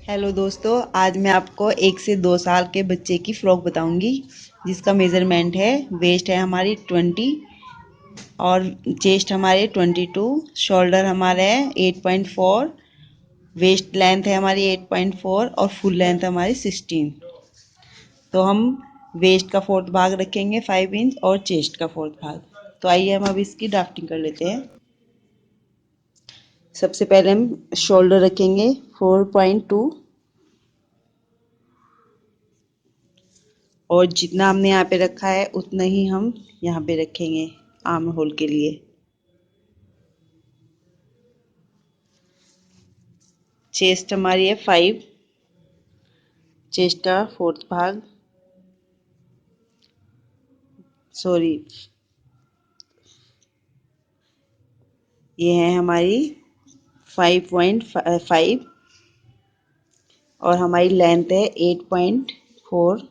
Hello दोस्तों, आज मैं आपको 1 से 2 साल के बच्चे की फ्रॉक बताऊंगी जिसका मेज़रमेंट है। वेस्ट है हमारी 20 और चेस्ट हमारे 22, शोल्डर हमारे है 8.4, वेस्ट लेंथ है हमारी 8.4 और फुल लेंथ हमारी 16। तो हम वेस्ट का फोर्थ भाग रखेंगे 5 इंच और चेस्ट का फोर्थ भाग। तो आइए हम अब इसकी ड्राफ्टिंग कर लेते हैं। सबसे पहले हम शोल्डर रखेंगे 4.2 और जितना हमने यहाँ पे रखा है उतना ही हम यहाँ पे रखेंगे आर्म होल के लिए। चेस्ट हमारी है 5, चेस्ट का फोर्थ भाग, सॉरी ये है हमारी 5.5 और हमारी लेंथ है 8.4।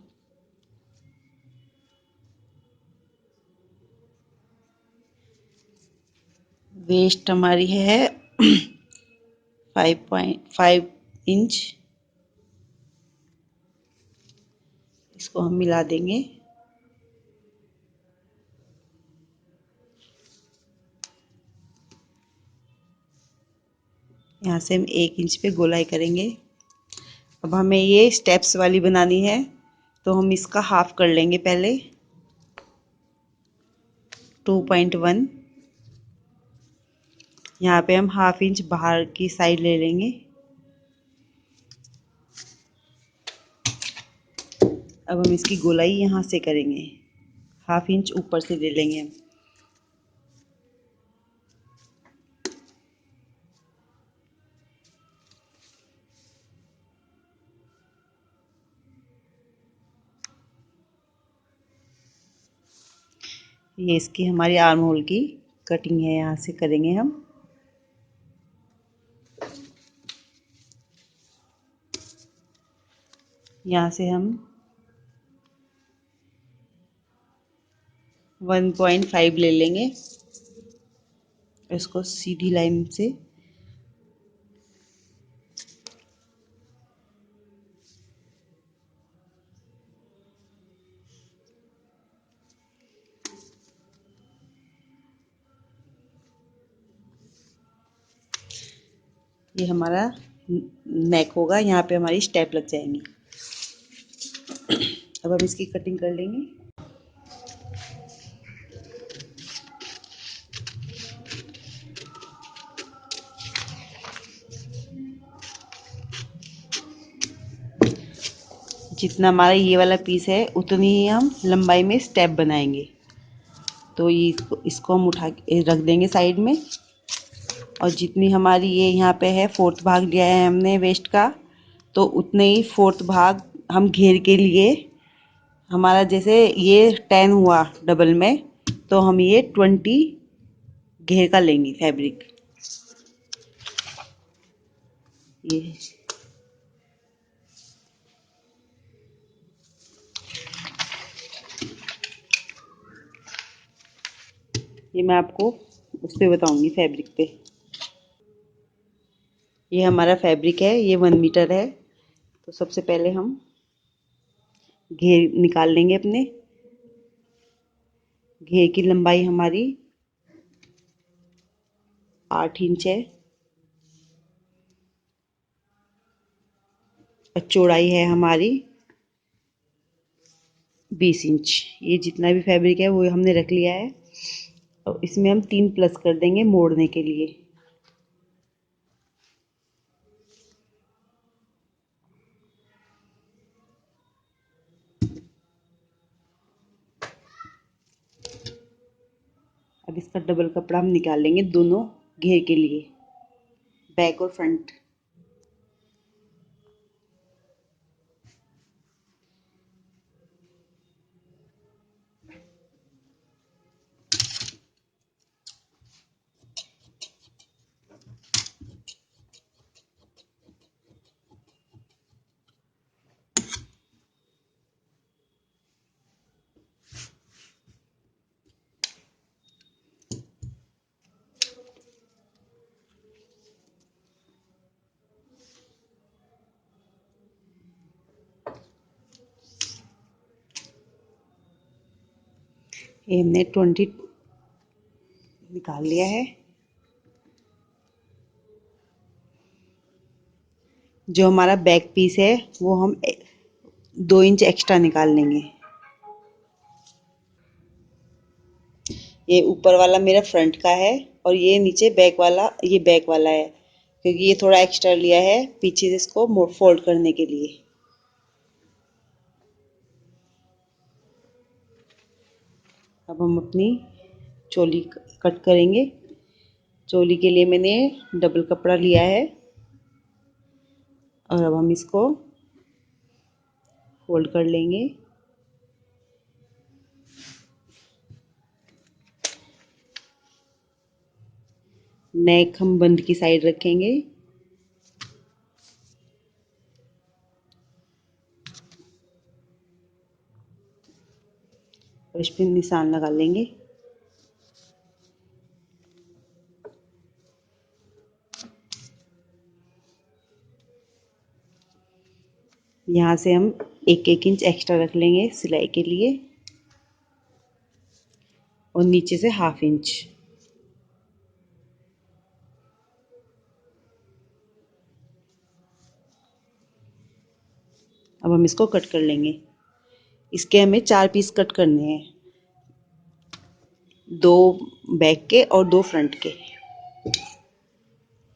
वेस्ट हमारी है 5.5 इंच। इसको हम मिला देंगे। यहाँ से हम 1 इंच पे गोलाई करेंगे। अब हमें ये स्टेप्स वाली बनानी है तो हम इसका हाफ कर लेंगे पहले 2.1। यहाँ पे हम हाफ इंच बाहर की साइड ले लेंगे। अब हम इसकी गोलाई यहाँ से करेंगे, हाफ इंच ऊपर से ले लेंगे हम। ये इसकी हमारी आर्म होल की कटिंग है, यहाँ से करेंगे हम। यहाँ से हम 1.5 ले लेंगे, इसको सीधी लाइन से ये हमारा नेक होगा। यहाँ पे हमारी स्टेप लग जाएंगी। अब हम इसकी कटिंग कर लेंगे। जितना हमारा ये वाला पीस है उतनी ही हम लंबाई में स्टेप बनाएंगे। तो ये इसको हम उठा के रख देंगे साइड में। और जितनी हमारी ये यहाँ पे है फोर्थ भाग लिया है हमने वेस्ट का, तो उतने ही फोर्थ भाग हम घेर के लिए, हमारा जैसे ये 10 हुआ डबल में, तो हम ये 20 घेर का लेंगे फैब्रिक। ये मैं आपको उस पर बताऊंगी फैब्रिक पे। ये हमारा फैब्रिक है, ये 1 मीटर है। तो सबसे पहले हम घेर निकाल लेंगे अपने। घेर की लंबाई हमारी 8 इंच है और चौड़ाई है हमारी 20 इंच। ये जितना भी फैब्रिक है वो हमने रख लिया है। और इसमें हम 3 प्लस कर देंगे मोड़ने के लिए। अब इसका डबल कपड़ा हम निकाल लेंगे दोनों घेर के लिए, बैक और फ्रंट। ये हमने 20 निकाल लिया है। जो हमारा बैक पीस है वो हम 2 इंच एक्स्ट्रा निकाल लेंगे। ये ऊपर वाला मेरा फ्रंट का है और ये नीचे बैक वाला, ये बैक वाला है, क्योंकि ये थोड़ा एक्स्ट्रा लिया है पीछे से इसको फोल्ड करने के लिए। अब हम अपनी चोली कट करेंगे। चोली के लिए मैंने डबल कपड़ा लिया है और अब हम इसको फोल्ड कर लेंगे। नेक हम बंद की साइड रखेंगे और इस पर निशान लगा लेंगे। यहाँ से हम 1-1 इंच एक्स्ट्रा रख लेंगे सिलाई के लिए और नीचे से 1/2 इंच। अब हम इसको कट कर लेंगे। इसके हमें 4 पीस कट करने हैं, 2 बैक के और 2 फ्रंट के।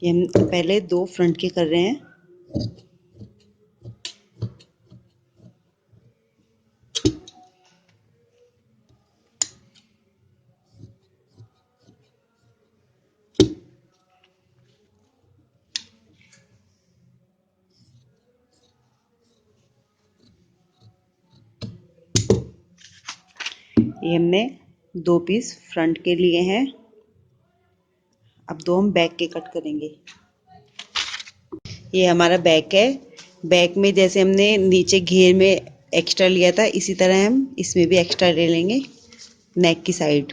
ये हम पहले 2 फ्रंट के कर रहे हैं। ये हमने 2 पीस फ्रंट के लिए हैं। अब 2 हम बैक के कट करेंगे। ये हमारा बैक है। बैक में जैसे हमने नीचे घेर में एक्स्ट्रा लिया था, इसी तरह हम इसमें भी एक्स्ट्रा ले लेंगे नेक की साइड।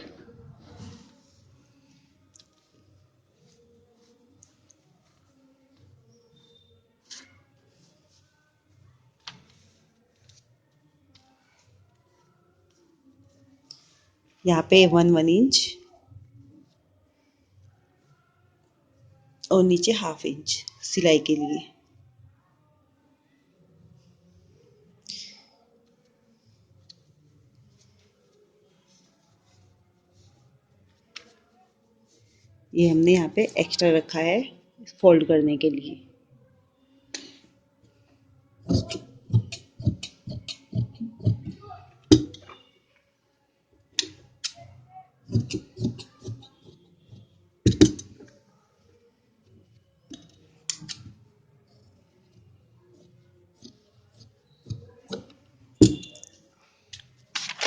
यहाँ पे 1 इंच और नीचे 1/2 इंच सिलाई के लिए। ये हमने यहाँ पे एक्स्ट्रा रखा है फोल्ड करने के लिए।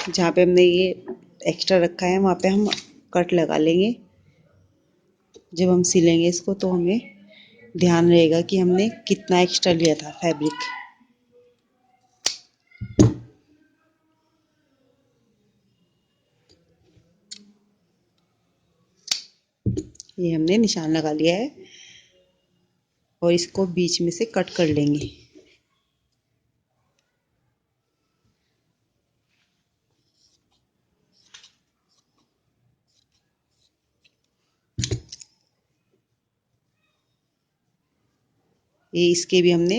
जहाँ पे हमने ये एक्स्ट्रा रखा है वहाँ पे हम कट लगा लेंगे। जब हम सिलेंगे इसको तो हमें ध्यान रहेगा कि हमने कितना एक्स्ट्रा लिया था फैब्रिक। ये हमने निशान लगा लिया है और इसको बीच में से कट कर लेंगे। ये इसके भी हमने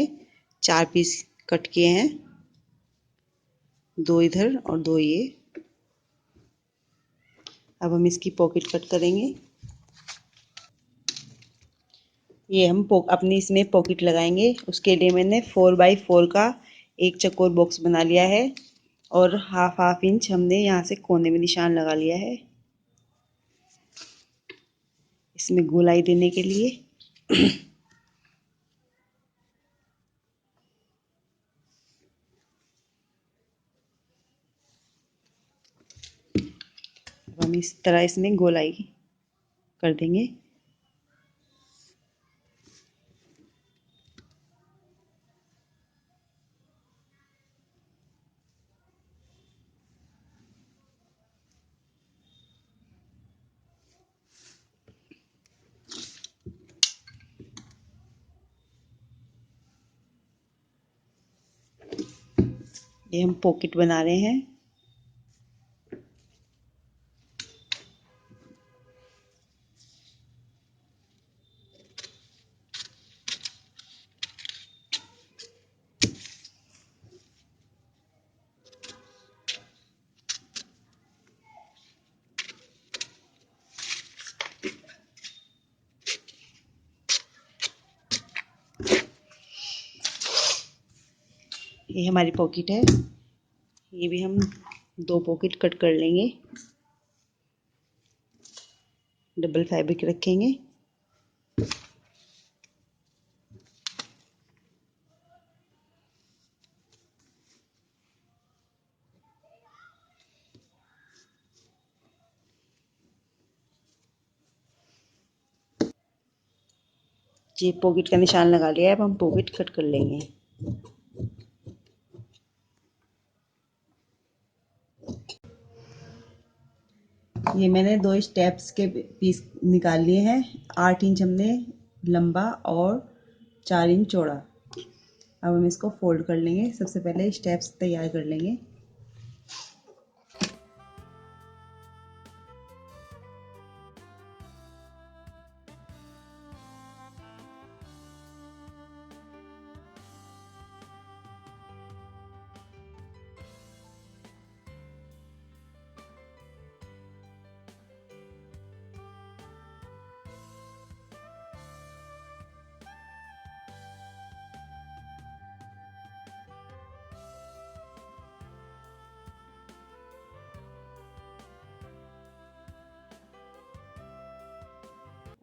4 पीस कट किए हैं, 2 इधर और 2 ये। अब हम इसकी पॉकेट कट करेंगे। ये हम अपनी इसमें पॉकेट लगाएंगे। उसके लिए मैंने 4x4 का एक चौकोर बॉक्स बना लिया है और 1/2 इंच हमने यहाँ से कोने में निशान लगा लिया है इसमें गोलाई देने के लिए। अब हम इस तरह इसमें गोलाई कर देंगे। ये हम पॉकेट बना रहे हैं। ये हमारी पॉकेट है, ये भी हम 2 पॉकेट कट कर लेंगे, डबल फैब्रिक रखेंगे। ये पॉकेट का निशान लगा लिया है, अब हम पॉकेट कट कर लेंगे। ये मैंने 2 स्टेप्स के पीस निकाल लिए हैं। 8 इंच हमने लंबा और 4 इंच चौड़ा। अब हम इसको फोल्ड कर लेंगे। सबसे पहले स्टेप्स तैयार कर लेंगे।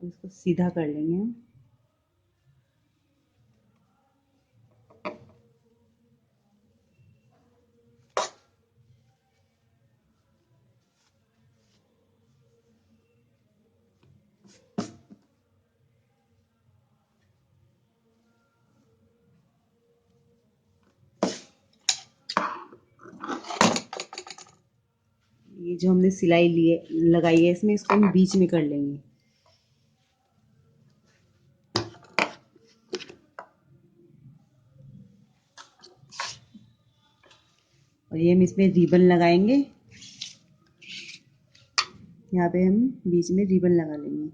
इसको सीधा कर लेंगे हम। ये जो हमने सिलाई लिए लगाई है इसमें, इसको हम बीच में कर लेंगे। और ये हम इसमें रिबन लगाएंगे। यहाँ पे हम बीच में रिबन लगा लेंगे।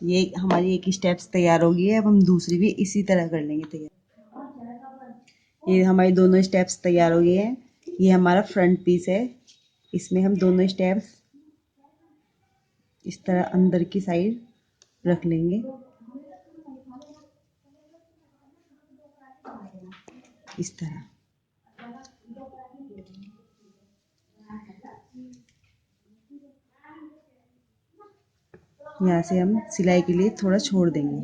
ये हमारी एक स्टेप्स तैयार हो गई है। अब हम दूसरी भी इसी तरह कर लेंगे तैयार। ये हमारी दोनों स्टेप्स तैयार हो गई हैं। ये हमारा फ्रंट पीस है। इसमें हम दोनों स्टेप्स इस तरह अंदर की साइड रख लेंगे, इस तरह। यहाँ से हम सिलाई के लिए थोड़ा छोड़ देंगे।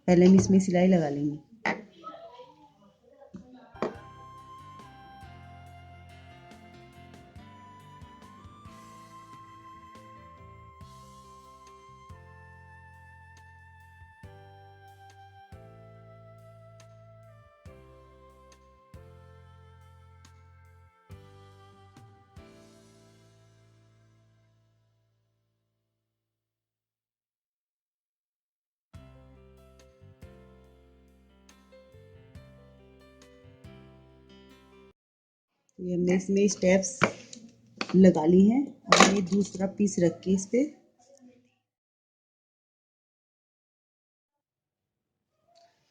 पहले हम इसमें सिलाई लगा लेंगे। ये हमने इसमें स्टेप्स लगा ली हैं। और ये दूसरा पीस रख के इस पे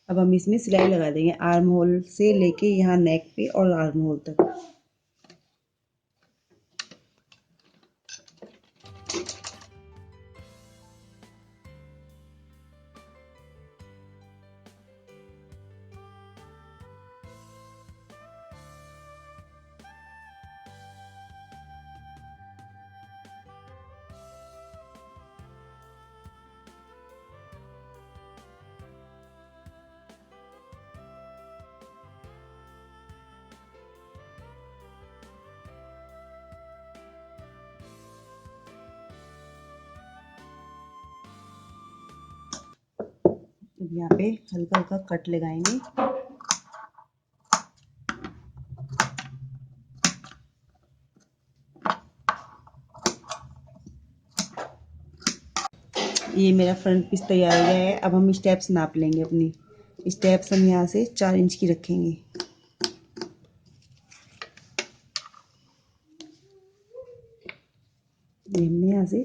अब हम इसमें सिलाई लगा देंगे, आर्म होल से लेके यहाँ नेक पे और आर्म होल तक। अब यहाँ पे हल्का हल्का कट लगाएंगे। ये मेरा फ्रंट पीस तैयार हो गया है। अब हम स्टेप्स नाप लेंगे अपनी। स्टेप्स हम यहाँ से 4 इंच की रखेंगे। ये हमने यहाँ से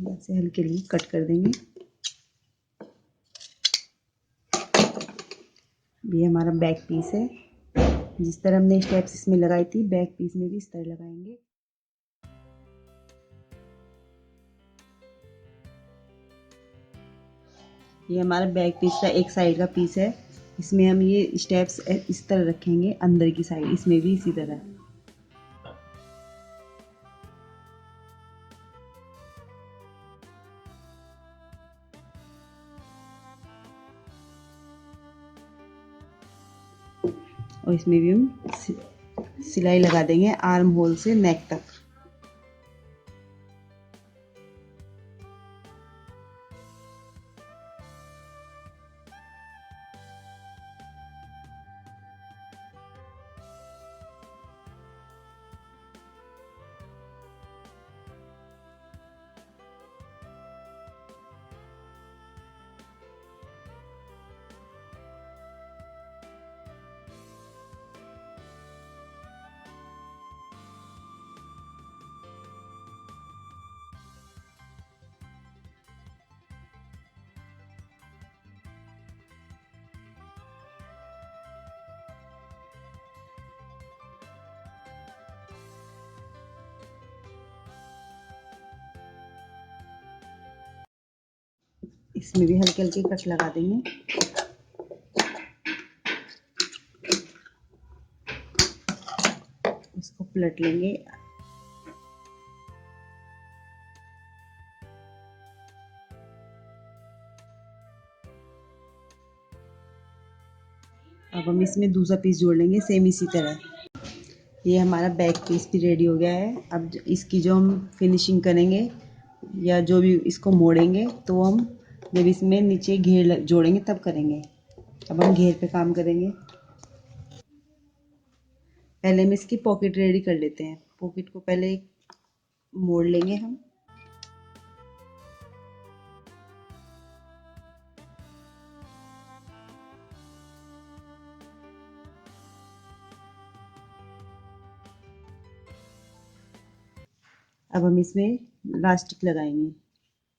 ऐसे हल्के हल्के कट कर देंगे। ये हमारा बैक पीस है। जिस तरह हमने स्टेप्स इसमें लगाई थी, बैक पीस में भी इस तरह लगाएंगे। ये हमारा बैक पीस का एक साइड का पीस है। इसमें हम ये स्टेप्स इस तरह रखेंगे, अंदर की साइड इसमें भी इसी तरह। और इसमें भी हम सिलाई लगा देंगे आर्म होल से नेक तक। इसमें भी हल्के हल्के कट लगा देंगे। इसको पलट लेंगे। अब हम इसमें दूसरा पीस जोड़ लेंगे सेम इसी तरह। ये हमारा बैक पीस भी रेडी हो गया है। अब इसकी जो हम फिनिशिंग करेंगे या जो भी इसको मोड़ेंगे, तो हम जब इसमें नीचे घेर जोड़ेंगे तब करेंगे। अब हम घेर पे काम करेंगे। पहले हम इसकी पॉकेट रेडी कर लेते हैं। पॉकेट को पहले मोड़ लेंगे हम। अब हम इसमें लास्टिक लगाएंगे।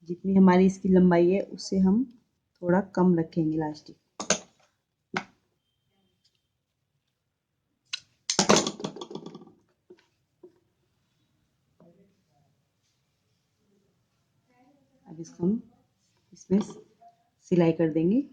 जितनी हमारी इसकी लंबाई है उससे हम थोड़ा कम रखेंगे लास्टिक। अब इसको हम इसमें सिलाई कर देंगे।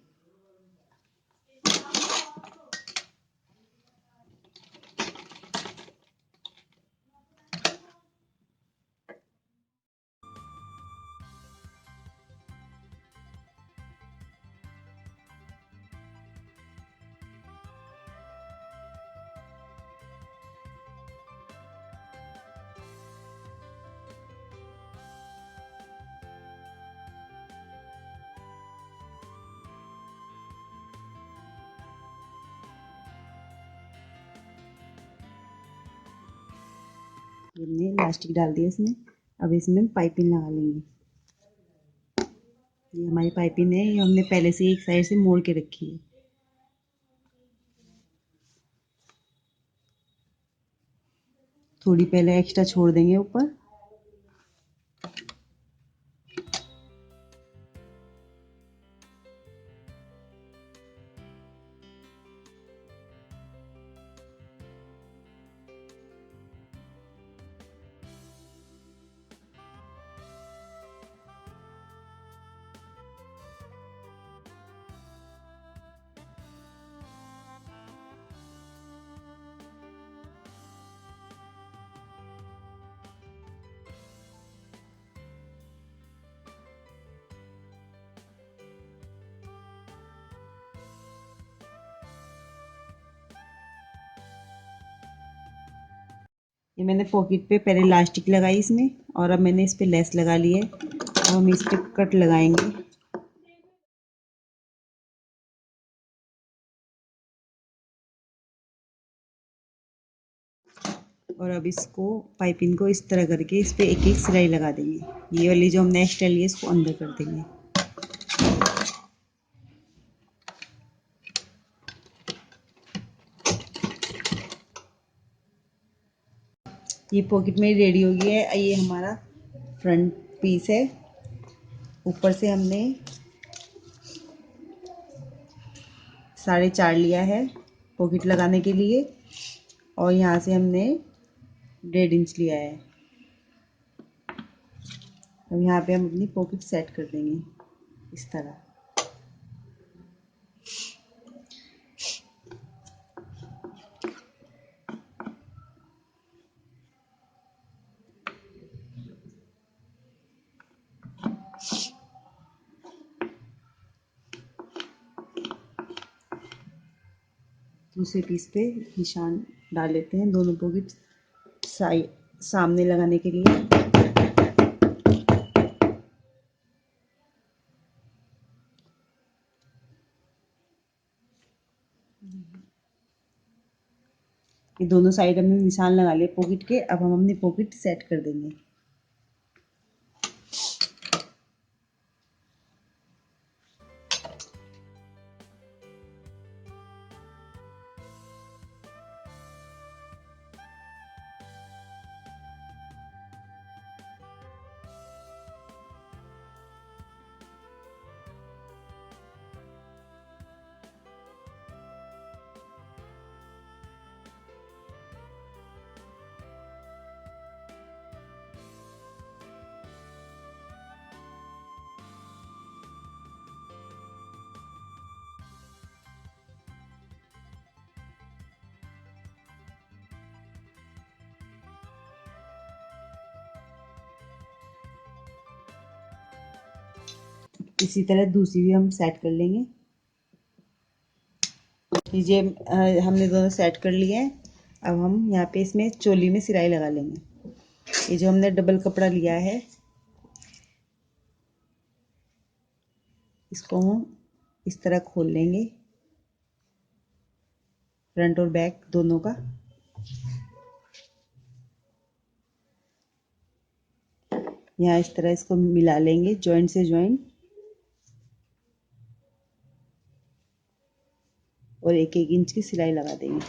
हमने इलास्टिक डाल दिया इसमें। अब इसमें पाइपिंग लगा लेंगे। ये हमारी पाइपिंग है, ये हमने पहले से एक साइड से मोड़ के रखी है। थोड़ी पहले एक्स्ट्रा छोड़ देंगे ऊपर। ये मैंने पॉकेट पे पहले इलास्टिक लगाई इसमें, और अब मैंने इस पे लेस लगा ली है। अब हम इस पे कट लगाएंगे। और अब इसको पाइपिंग को इस तरह करके इस पे एक एक सिलाई लगा देंगे। ये वाली जो हमने एक्स्ट्रा ली है इसको अंदर कर देंगे। ये पॉकेट में रेडी हो गया है। ये हमारा फ्रंट पीस है। ऊपर से हमने 4.5 लिया है पॉकेट लगाने के लिए, और यहाँ से हमने 1.5 इंच लिया है। अब यहाँ पे हम अपनी पॉकेट सेट कर देंगे इस तरह। दूसरे पीस पे निशान डाल लेते हैं, दोनों पॉकेट साइड सामने लगाने के लिए। ये दोनों साइड हमने निशान लगा लिए पॉकेट के। अब हम अपनी पॉकेट सेट कर देंगे। इसी तरह दूसरी भी हम सेट कर लेंगे। लीजिए हमने दोनों सेट कर लिए हैं। अब हम यहाँ पे इसमें चोली में सिलाई लगा लेंगे। ये जो हमने डबल कपड़ा लिया है इसको हम इस तरह खोल लेंगे, फ्रंट और बैक दोनों का। यहाँ इस तरह इसको मिला लेंगे जॉइंट से जॉइंट, और एक एक इंच की सिलाई लगा देंगे।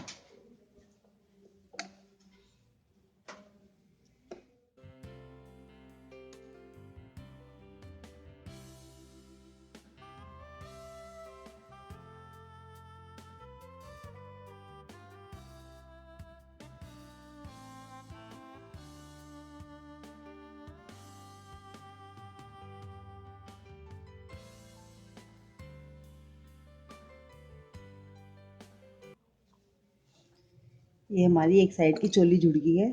ये हमारी एक साइड की चोली जुड़ गई है।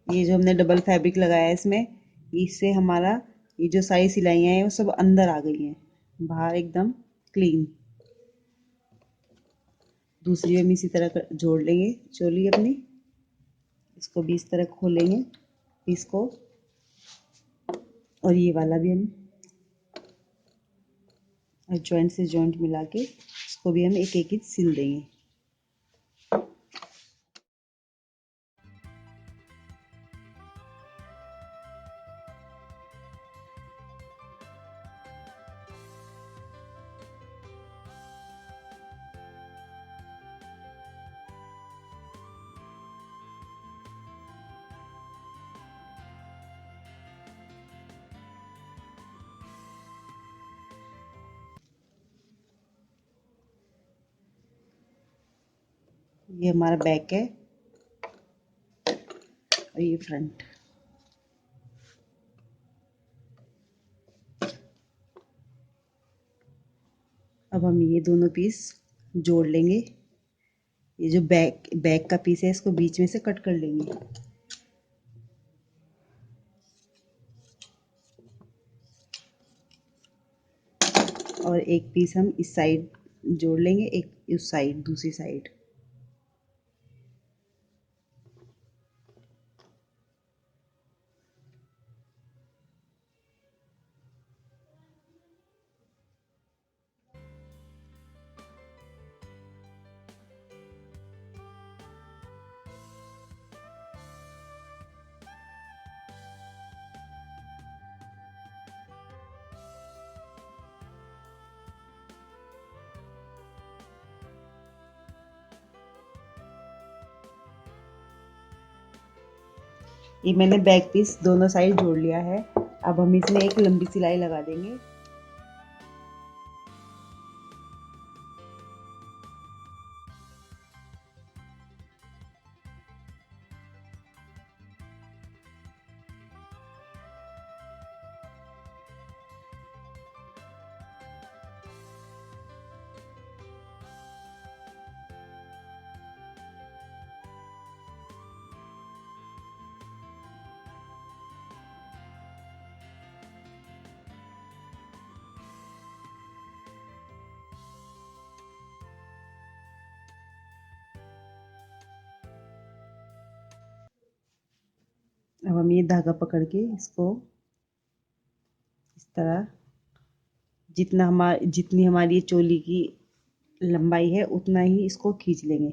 ये जो हमने डबल फैब्रिक लगाया है इसमें, इससे हमारा ये जो सारी सिलाइयाँ हैं वो सब अंदर आ गई हैं, बाहर एकदम क्लीन। दूसरी हम इसी तरह जोड़ लेंगे चोली अपनी। इसको भी इस तरह खोलेंगे पीस को, और ये वाला भी हम जॉइंट से जॉइंट मिला के इसको भी हम एक एक इंच सिल देंगे। ये हमारा बैक है और ये फ्रंट। अब हम ये दोनों पीस जोड़ लेंगे। ये जो बैक का पीस है इसको बीच में से कट कर लेंगे, और एक पीस हम इस साइड जोड़ लेंगे, एक उस साइड दूसरी साइड। ये मैंने बैक पीस दोनों साइड जोड़ लिया है। अब हम इसमें एक लंबी सिलाई लगा देंगे। अब हम ये धागा पकड़ के इसको इस तरह जितनी हमारी चोली की लंबाई है उतना ही इसको खींच लेंगे।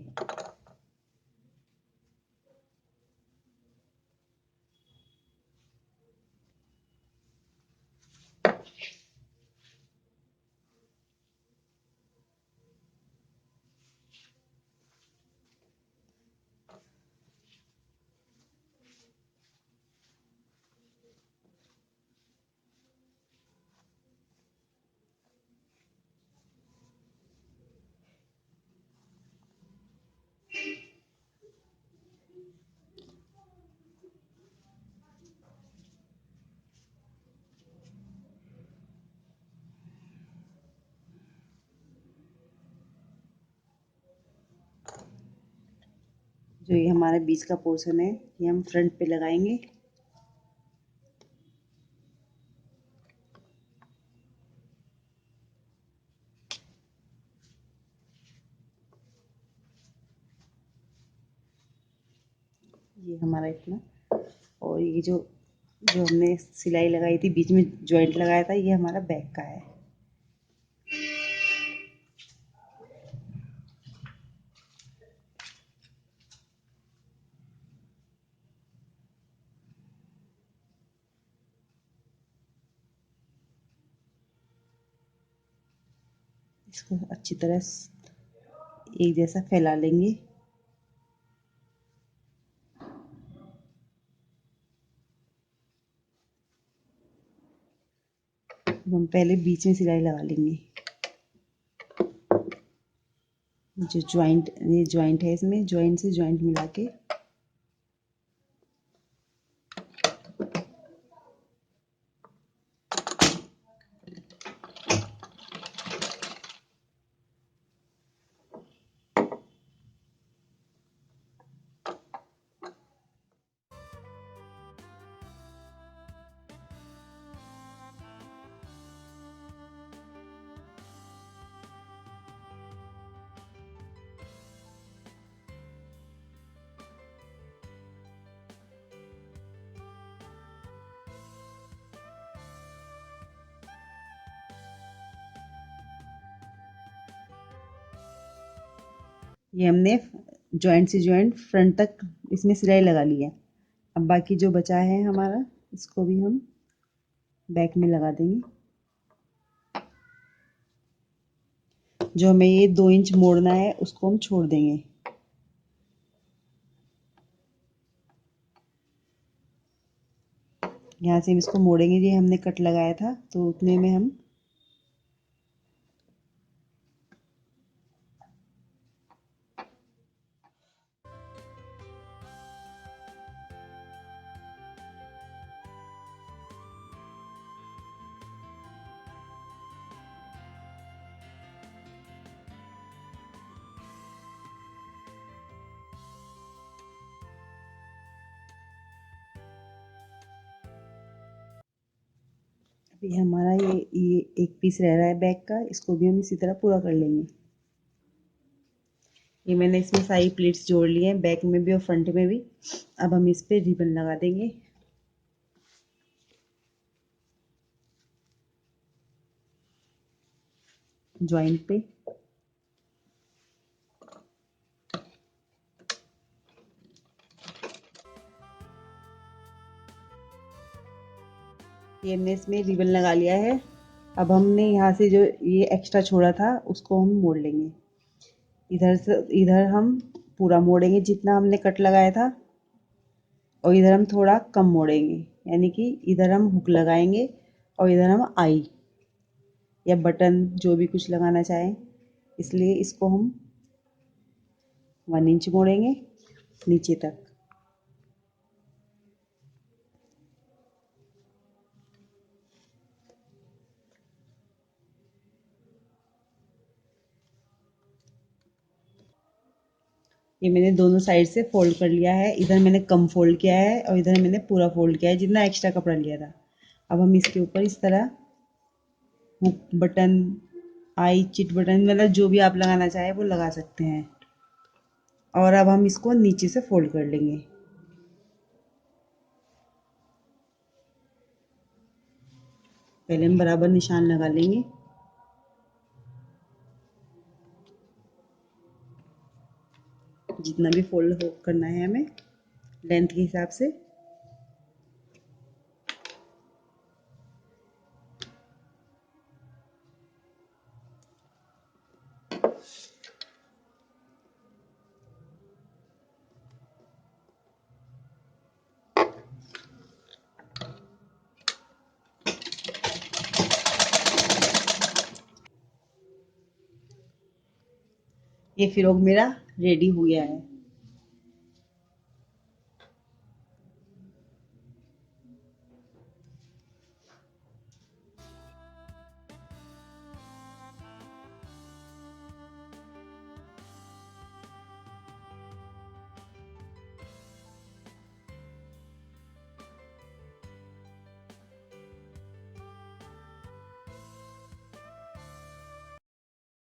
जो ये हमारा बीच का पोर्शन है ये हम फ्रंट पे लगाएंगे। ये हमारा इतना, और ये जो जो हमने सिलाई लगाई थी बीच में जॉइंट लगाया था ये हमारा बैक का है। इसको अच्छी तरह एक जैसा फैला लेंगे। हम पहले बीच में सिलाई लगा लेंगे। जो ये ज्वाइंट है इसमें ज्वाइंट से ज्वाइंट मिला के ये हमने जॉइंट से जॉइंट फ्रंट तक इसमें सिलाई लगा ली है। अब बाकी जो बचा है हमारा इसको भी हम बैक में लगा देंगे। जो हमें ये 2 इंच मोड़ना है उसको हम छोड़ देंगे। यहाँ से हम इसको मोड़ेंगे, ये हमने कट लगाया था तो उतने में हम ये हमारा ये एक पीस रह रहा है बैक का, इसको भी हम इसी तरह पूरा कर लेंगे। ये मैंने इसमें सारी प्लेट्स जोड़ ली हैं बैक में भी और फ्रंट में भी। अब हम इस पे रिबन लगा देंगे। ज्वाइंट पे ये हमने इसमें रिबन लगा लिया है। अब हमने यहाँ से जो ये एक्स्ट्रा छोड़ा था उसको हम मोड़ लेंगे। इधर से इधर हम पूरा मोड़ेंगे जितना हमने कट लगाया था। और इधर हम थोड़ा कम मोड़ेंगे, यानी कि इधर हम हुक लगाएंगे और इधर हम आई या बटन जो भी कुछ लगाना चाहें, इसलिए इसको हम 1 इंच मोड़ेंगे नीचे तक। ये मैंने दोनों साइड से फोल्ड कर लिया है, इधर मैंने कम फोल्ड किया है और इधर मैंने पूरा फोल्ड किया है जितना एक्स्ट्रा कपड़ा लिया था। अब हम इसके ऊपर इस तरह हुक बटन, आई, चिट बटन, मतलब जो भी आप लगाना चाहे वो लगा सकते हैं। और अब हम इसको नीचे से फोल्ड कर लेंगे। पहले हम बराबर निशान लगा लेंगे। जितना भी फोल्ड करना है हमें लेंथ के हिसाब से। ये फ्रॉक मेरा रेडी हो गया है।